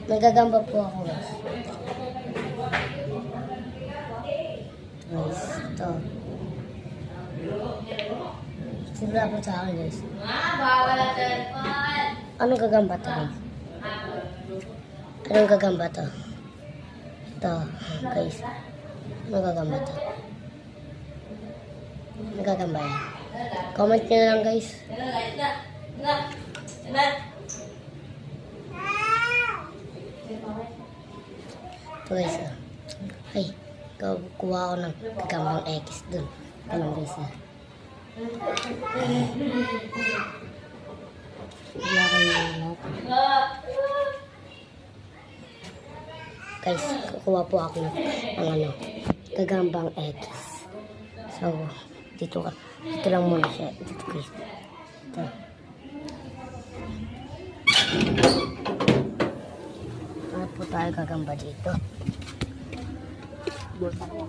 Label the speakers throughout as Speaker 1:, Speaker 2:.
Speaker 1: Nagagamba po ako, guys. Guys, ito. Sigla po sa akin, guys. Anong gagamba to, guys? Anong gagamba to? Ito, guys. Anong gagamba to? Anong gagamba yan? Comment nyo na lang, guys. Ito, guys. Ay, kuha ko ng gagambang X dun. Anong, guys, Guys, kukuha po ako ng ano, gagambang X. So, dito lang muna siya. Dito, guys. Ito. Ano po tayo gagamba dito? Pala.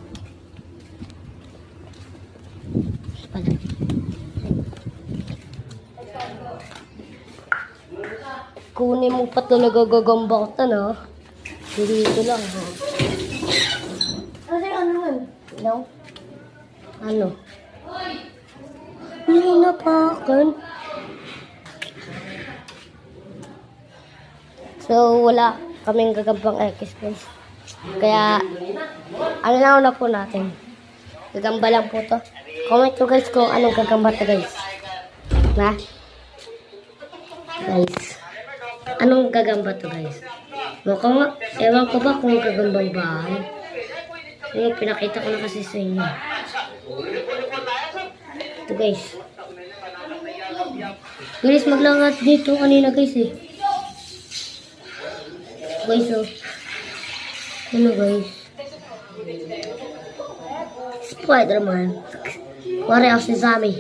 Speaker 1: Kunin mo pa talaga gagamba ko ta, no? Dito lang, ha? Ano man? No? Ano? Hindi na pa akin. So, wala kaming gagambang X, guys. Kaya, ano lang na po natin. Gagamba lang po to. Comment ko, guys, kung anong gagamba to, guys. Na? Guys. Anong gagamba to, guys? Mukhang, ewan ko ba kung gagambang bahay. Yung pinakita ko na kasi sa inyo. Ito, guys. Guys, maglangat dito kanina, guys, eh. Guys, oh. Ano, guys? Spider-Man. What else is Zami?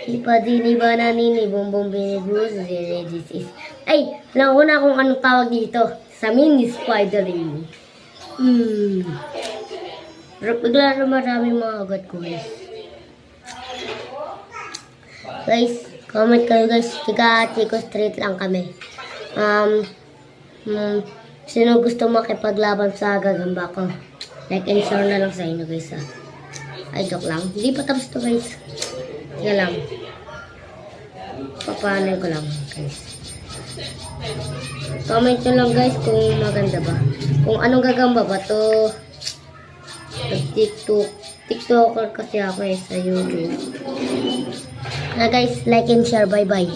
Speaker 1: Ipadini ba na nini bumbong binigos this is. Ay, alam ko na kung anong tawag dito. Sa mini Spider-Man. Bigla na maraming mga agad ko, guys. Guys, comment kayo, guys. Chico Street lang kami. Sino gusto makipaglaban sa gagamba ko? Like and share na lang sa inyo, guys, ha. Ay, joke lang. Hindi pa tapos to, guys. Sige lang. Papanin ko lang, guys. Comment nyo lang, guys, kung maganda ba. Kung anong gagamba ba to. TikToker kasi ako, sa YouTube. Guys, like and share. Bye-bye.